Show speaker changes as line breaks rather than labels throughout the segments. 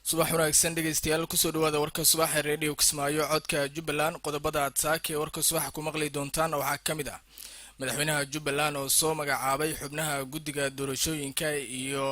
subax wanaagsan dhegeystayaal kusoo dhawaada warka subaxa radio Kismaayo codka Jubbaland qodobada aad saakay warka subaxa ku maqli doontaan waxaa kamid ah madaxweynaha Jubbaland oo soo magacaabay xubnaha guddiga doorashooyinka iyo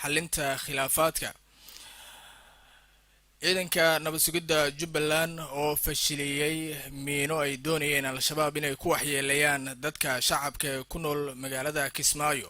xalinta khilaafaadka ciidanka nabad sugidda Jubbaland oo fashiliyay miino ay doonayeen al-shabaab inay ku waxyeeleeyaan dadka shacabka ku nool magaalada Kismaayo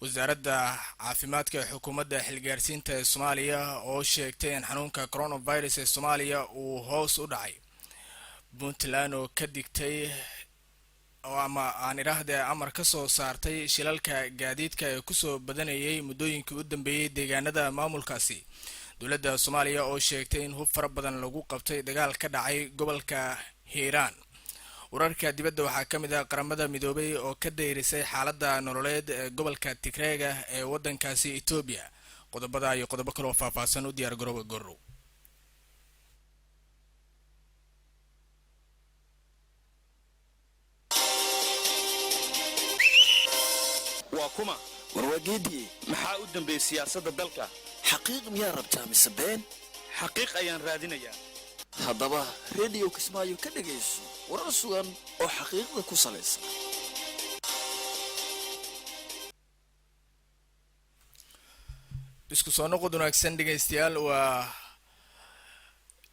wasaaradda caafimaadka xukuumadda xilgaarsiinta ee Soomaaliya oo sheegtay in xanuunka coronavirus ee Soomaaliya uu hoos u dhacay Puntland oo ka digtay amar ka soo saartay shilalka gaadiidka ee ku soo badanayay muddooyinkii u dambeeyay deegaanada maamulkaasi dowladda Soomaaliya oo sheegtay in hub fara badan lagu qabtay dagaal ka dhacay gobolka Hiiraan wararka dibadda waxaa kamid ah qaramada midoobay oo ka dayrisay xaaladda nololeed ee gobolka Tigreega ee wadankaasi Ethiopia qodobada iyo qodobo kale oo faahfaahsan u diyaar garooba gorow
waa kuma
warwageedii
maxaa u dambeeyay siyaasadda dalka
xaqiiq miyaa rabtaa mise been
xaqiiq ayaan raadinayaa
haddaba radio Kismaayo ka dhagayso warar sugan oo xaqiiqda ku salaysan
isku soo noqod wanaagsan dhegeystayaal waa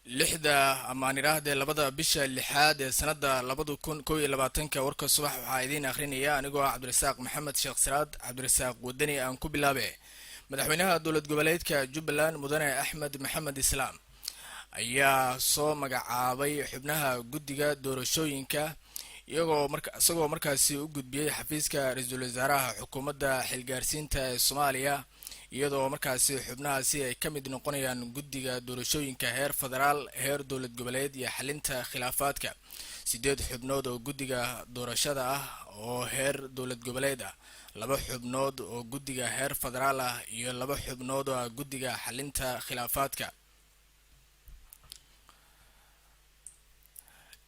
2 bisha 6 ee sanada 2021 warka subax waxaa idin akhrinaya anigoo Cabdirasaaq Maxamed Sheekh Siraad Cabdirasaaq Wadani aan ku bilaabay madaxweynaha dowlad goboleedka Jubbaland mudane Axmed Maxamed Islaam ayaa soo magacaabay xubnaha guddiga doorashooyinka isagoo markaasi u gudbiyay xafiiska ra'iisul wasaaraha xukuumadda xilgaarsiinta ee Soomaaliya iyadoo markaasi xubnahaasi ay ka mid noqonayaan guddiga doorashooyinka heer federaal heer dowlad goboleed iyo xalinta khilaafaadka 8 xubnood oo guddiga doorashada ah oo heer dowlad goboleed ah 2 xubnood oo guddiga heer federaal ah iyo 2 xubnood oo guddiga xalinta khilaafaadka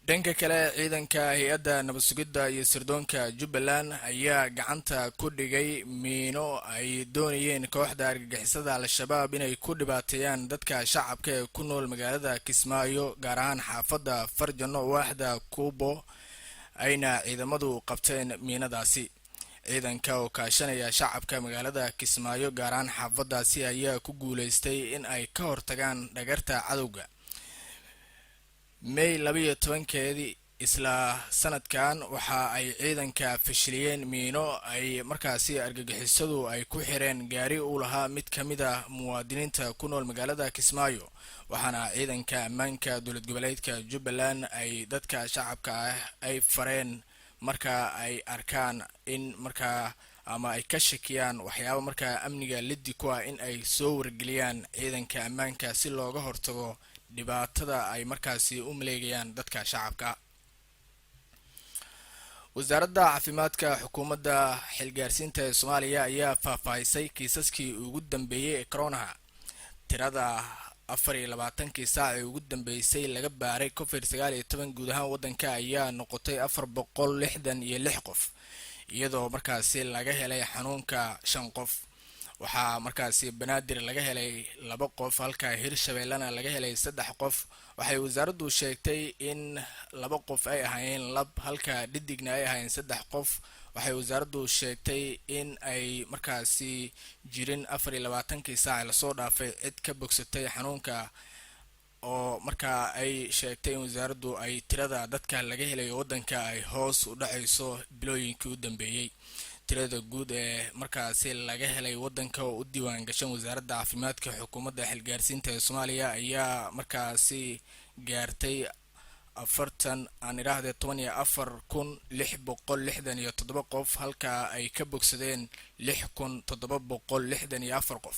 dhanka kale ciidanka hay'adda nabad sugidda iyo sirdoonka Jubbaland ayaa gacanta ku dhigay miino ay doonayeen kooxda argagixisada al-shabaab inay ku dhibaateeyaan dadka shacabka ee ku nool magaalada Kismaayo gaar ahaan xaafadda Farjano waaxda Kubo ayna ciidamadu qabteen miinadaasi ciidanka oo kaashanaya shacabka magaalada Kismaayo gaar ahaan xaafaddaasi ayaa ku guuleystay in ay ka hortagaan dhagarta cadowga May 12keedii isla sanadkan waxa ay ciidanka fashiliyeen miino ay markaasi argagixisadu ay ku xireen gaari u lahaa mid kamid ah muwaadiniinta ku nool magaalada Kismaayo waxaana ciidanka ammaanka dowlad goboleedka Jubbaland ay dadka shacabka ah ay fareen marka ay arkaan in ama ay ka shakiyaan waxyaabo marka amniga liddi ku ah in ay soo wargeliyaan ciidanka ammaanka si looga hortago dhibaatada ay markaasi u maleegayaan dadka shacabka wasaaradda caafimaadka xukuumadda xilgaarsiinta ee Soomaaliya ayaa faahfaahisay kiisaskii ugu dambeeyay ee corona tirada 24 saac ee ugu dambeysay laga baaray COVID-19 guud ahaan wadanka ayaa noqotay 466 qof iyadoo markaasi laga helay xanuunka 5 qof waxaa markaasi banaadir laga helay 2 qof halka Hirshabeellana laga helay 3 qof waxay wasaaraddu sheegtay in 2 qof ay ahaayeen lab halka dhidigna ay ahaayeen 3 qof waxay wasaaraddu sheegtay in ay markaasi jirin 24 saac la soo dhaafay cid ka bogsatay xanuunka oo markaa ay sheegtay in wasaaraddu ay tirada dadka laga helay wadanka ay hoos u dhacayso bilooyinkii u dambeeyay tirada guud ee markaasi laga helay wadanka oo u diiwaan gashan wasaaradda caafimaadka xukuumadda xilgaarsiinta ee Soomaaliya ayaa markaasi gaartay 14,667 qof halka ay ka bogsadeen 6,764 qof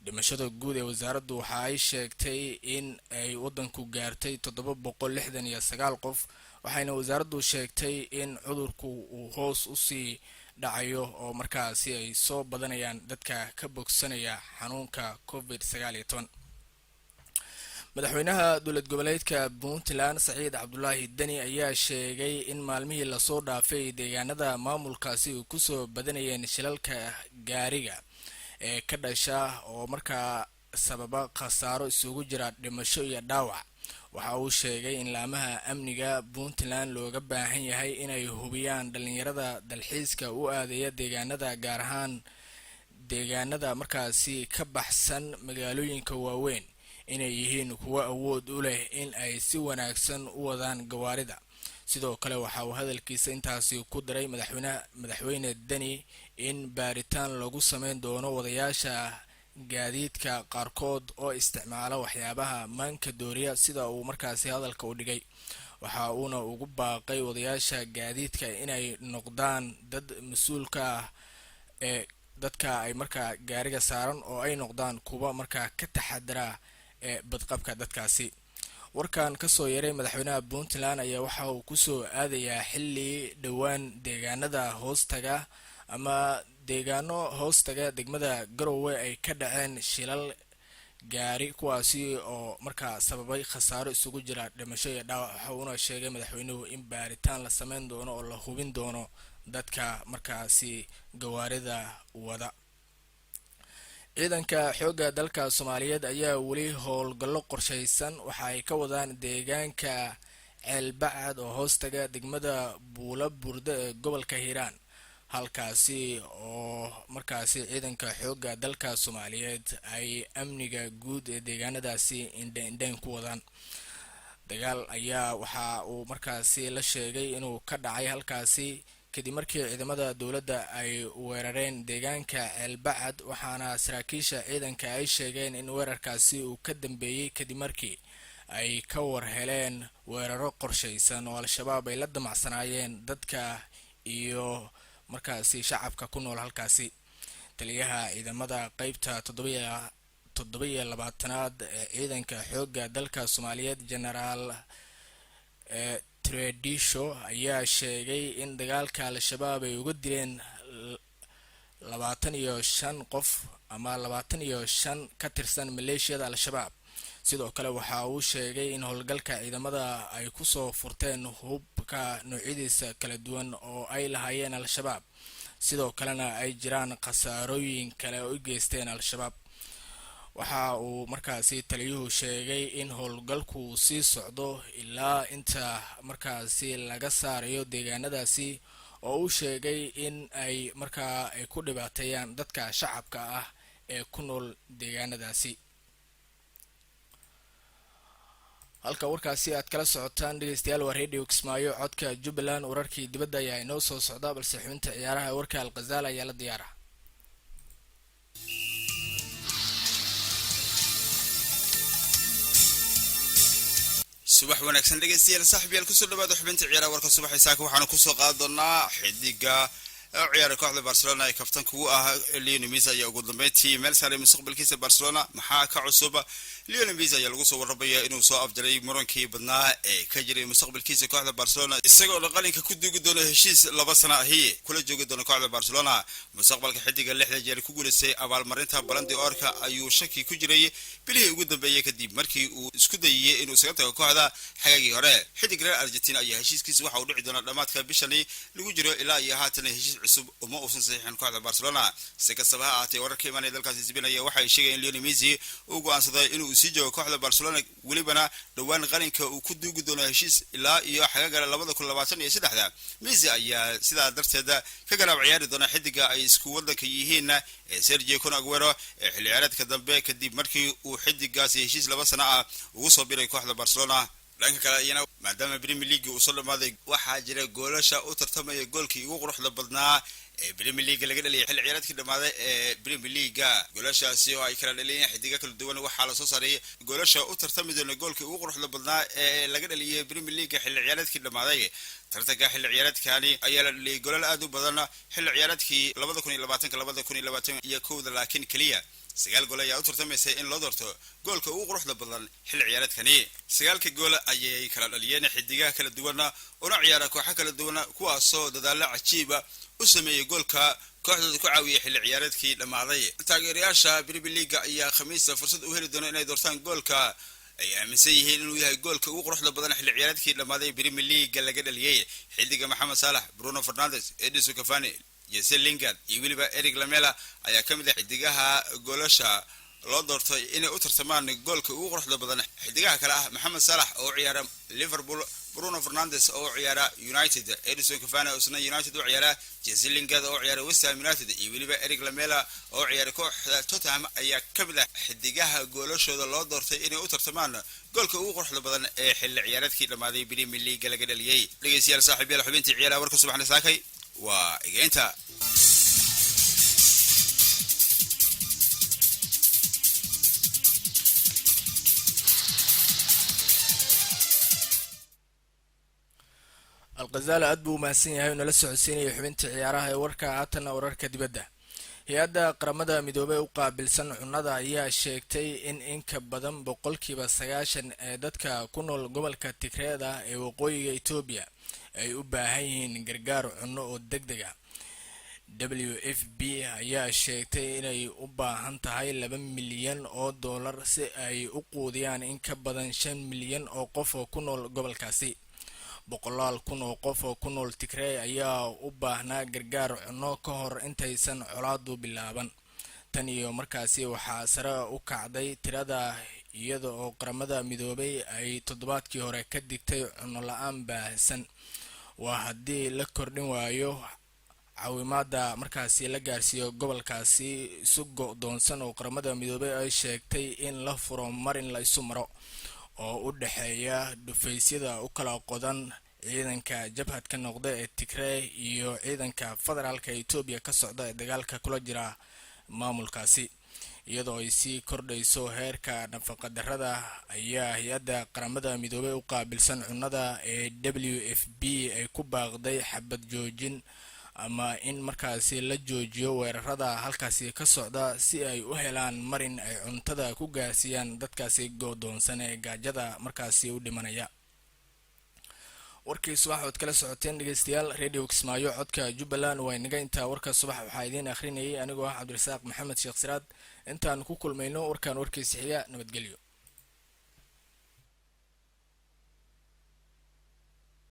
dhimashada guud ee wasaaraddu waxa ay sheegtay in ay wadanku gaartay 769 qof waxayna wasaaraddu sheegtay in cudurku uu hoos u sii dhacayo oo markaasi ay soo badanayaan dadka ka bogsanaya xanuunka COVID-19 madaxweynaha dowlad goboleedka Puntland Saciid Cabdullaahi Dani ayaa sheegay in maalmihii la soo dhaafay deegaanada maamulkaasi uu ku soo badanayeen shilalka gaariga ee ka dhasha oo markaa sababa khasaaro isugu jira dhimasho iyo dhaawac. waxa uu sheegay in laamaha amniga Puntland looga baahan yahay inay hubiyaan dhalinyarada dalxiiska u aadaya deegaanada gaar ahaan deegaanada markaasi ka baxsan magaalooyinka waaweyn inay yihiin kuwa awood u leh in ay si wanaagsan u wadaan gawaarida. sidoo kale waxa uu hadalkiisa intaasi ku daray madaxweyne Dani in baaritaan lagu sameyn doono wadayaasha gaadiidka qaarkood oo isticmaala waxyaabaha maanka dooriya sida uu markaasi hadalka u dhigay. waxa uuna ugu baaqay wadayaasha gaadiidka inay noqdaan dad mas'uulka ah ee dadka ay markaa gaariga saaran oo ay noqdaan kuwa markaa ka taxadara ee badqabka dadkaasi. warkan kasoo yaray madaxweynaha Puntland ayaa waxa uu kusoo aadayaa xilli dhawaan deegaanada hoostaga ama deegaano hoostaga degmada Garowe ay ka dhaceen shilal gaari kuwaasi oo markaa sababay khasaaro isugu jira dhimasho iyo dhaawac. waxa uuna sheegay madaxweynuhu in baaritaan la sameyn doono oo la hubin doono dadka markaasi gawaarida wada. ciidanka xoogga dalka Soomaaliyeed ayaa weli howlgallo qorsheysan waxa ay ka wadaan deegaanka Ceelbacad oo hoostaga degmada Buula Burde ee gobolka Hiiraan, halkaasi oo markaasi ciidanka xoogga dalka Soomaaliyeed ay amniga guud ee deegaanadaasi indhayn ku wadaan. dagaal ayaa waxa uu markaasi la sheegay inuu ka dhacay halkaasi kadib markii ciidamada dowladda ay weerareen deegaanka Ceelbacad, waxaana saraakiisha ciidanka ay sheegeen in weerarkaasi uu ka dambeeyay kadib markii ay ka war heleen weeraro qorsheysan oo al-shabaab ay la damacsanaayeen dadka iyo markaasi shacabka ku nool halkaasi. taliyaha ciidamada qaybta 7-aad ee ciidanka xoogga dalka Soomaaliyeed Generaal Tradisho ayaa sheegay in dagaalka al-shabaab ay uga dileen 25 qof ama 25 ka tirsan maleeshiyada al-shabaab. sidoo kale waxa uu sheegay in howlgalka ciidamada ay ku soo furteen hubka noocyadiisa kala duwan oo ay lahaayeen al-shabaab, sidoo kalena ay jiraan khasaarooyin kale oo u geysteen al-shabaab. waxa uu markaasi taliyuhu sheegay in howlgalku sii socdo ilaa inta markaasi laga saarayo deegaanadaasi oo uu sheegay in ay markaa ay ku dhibaateeyaan dadka shacabka ah ee ku nool deegaanadaasi. halka warkaasi aad kala socotaan dhegeystayaal waa Radio Kismaayo codka Jubbaland. wararkii dibadda ayaa inoo soo socda balse xubinta ciyaaraha warka Al-Ghazal ayaa la diyaara.
subax wanaagsan dhegeystayaal saaxiibayaal ku soo dhawaada xubinta ciyaaraha warka subax isaaka waxaanu ku soo qaadan doonaa xidiga ciyaar kooxda Barcelona ay kaftan kugu ah Lionel Messi ayaa ugu dambeyntii meel saaray mustaqbalkiisa Barcelona maxaa ka cusub. Lionel Messi ayaa lagu soo warrabayaa inuu soo afjaray murankii badnaa ee ka jiray mustaqbalkiisa kooxda Barcelona isagoo qalinka ku duugi doona heshiis 2 sano ah kula joogi doona kooxda Barcelona. mustaqbalka xidiga 6 jeer ku guuleystay abaalmarinta Ballon d'Or ayuu shaki ku jiray bilihii ugu dambeeyay kadib markii uu isku dayay inuu isaga tago kooxda xagaagii hore. xidiga reer Argentina ayaa heshiiskiisa waxa uu dhici doona dhamaadka bishani lagu jiro ilaa iyo haatan heshiis cusub uma uusan saxiixin kooxda Barcelona. si kastaba ha ahaatee wararka imaanaya dalkaasi Spain ayaa waxay sheegeen in Lionel Messi uu go'aansaday inuu sii joogo kooxda Barcelona welibana dhawaan qalinka uu ku duugi doono heshiis ilaa iyo xagaaga 2023. Messi ayaa sidaa darteeda ka garab ciyaari doona xidiga ay isku wadanka yihiin ee Sergio Aguero ee xilli ciyaareedka dambe kadib markii uu xidigaasi heshiis 2 sano ah ugu soo biiray kooxda Barcelona. dhanka kale ayana maadaama Premier League uu soo dhamaaday waxaa jira goolasha u tartamaya goolkii ugu quruxda badnaa ee Premier League laga dhaliyay xilli ciyaareedkii dhamaaday ee Premier League. goolashaasi oo ay kala dhaliyeen xidiga kala duwan waxaa la soo saaray goolasha u tartami doona goolkii ugu quruxda badnaa ee laga dhaliyay Premier League xilli ciyaareedkii dhamaaday. tartanka xilli ciyaareedkani ayaa la dhaliyay goolal aad u badan xilli ciyaareedkii 2020-2021 laakiin kaliya 9 gool ayaa u tartamaysay in loo doorto goolka ugu quruxda badan xilli ciyaareedkani. 9 gool ayay kala dhaliyeen xidigaha kala duwan oo ciyaara kooxo kala duwan kuwaasoo dadaalo cajiib u sameeyay goolka kooxdooda ku caawiyay xilli ciyaareedkii dhamaaday. taageerayaasha Premier League ayaa khamiista fursad u heli doona inay doortaan goolka ay aaminsan yihiin inuu yahay goolka ugu quruxda badan xilli ciyaareedkii dhamaaday Premier League laga dhaliyay. xidiga Mohamed Salah, Bruno Fernandes, Edinson Cavani, Jesse Lingard iyo weliba Eric Lamela ayaa ka mid ah xidigaha goolasha loo doortay inay u tartamaan goolka ugu quruxda badan xidigaha kale ah Mohamed Salah oo ciyaara Liverpool, Bruno Fernandes oo ciyaara United, Edinson Cavani oo isna United u ciyaara, Jesse Lingard oo ciyaara West Ham United iyo weliba Eric Lamela oo ciyaara kooxda Tottenham ayaa ka mid ah xidigaha goolashooda loo doortay inay u tartamaan goolka ugu quruxda badan ee xilli ciyaareedkii dhamaaday Premier League laga dhaliyay. Dhageystayaal saaxiibayaal xubintii ciyaaraha warka subaxna saakay waa igeenta.
الغزالة أدبو ماسين هاي نلسع السيني حبنت عيارها وركا عاتنا وركا دبدا hay-adda qaramada midoobey u qaabilsan cunnada ayaa sheegtay in inka badan boqolkiiba 90 ee dadka ku nool gobolka Tigreeda ee waqooyiga Itoobiya ay u baahan yihiin gargaar cunno oo degdeg ah. WFP ayaa sheegtay inay u baahan tahay 2 milyan oo dollar si ay u quudiyaan in ka badan 5 milyan oo qof oo ku nool gobolkaasi. 100,000 oo qof oo ku nool Tigray ayaa u baahnaa gargaar cunno ka hor intaysan colaadu bilaaban. tan iyo markaasi waxaa sare u kacday tirada iyada oo qaramada midoobay ay toddobaadkii hore ka digtay cunno la'aan baahsan. waa haddii la kordhin waayo caawimaada markaasi la gaarsiiyo gobolkaasi isu go'doonsan oo qaramada midoobay ay sheegtay in la furo marin la isu maro oo u dhaxeeya dhufaysyada u kala qodan ciidanka jabhadka noqda ee Tigray iyo ciidanka federaalka Itoobiya ka socda ee dagaalka kula jira maamulkaasi. iyadoo ay sii kordhayso heerka nafaqa darrada ayaa hay-adda qaramada midoobay u qaabilsan cunnada ee WFP ay ku baaqday xabad joojin ama in markaasi la joojiyo weerarada halkaasi ka socda si ay u helaan marin ay cuntada ku gaarsiiyaan dadkaasi go'doonsan ee gaajada markaasi u dhimanaya. warkii subax ood kala socoteen dhageystayaal Radio Kismaayo codka Jubbaland waa inaga intaa warka subax waxaa idin akhrinayay anigoo ah Cabdirasaaq Maxamed Sheekh Siraad. intaan ku kulmayno warkan warkiisa xiga nabadgelyo.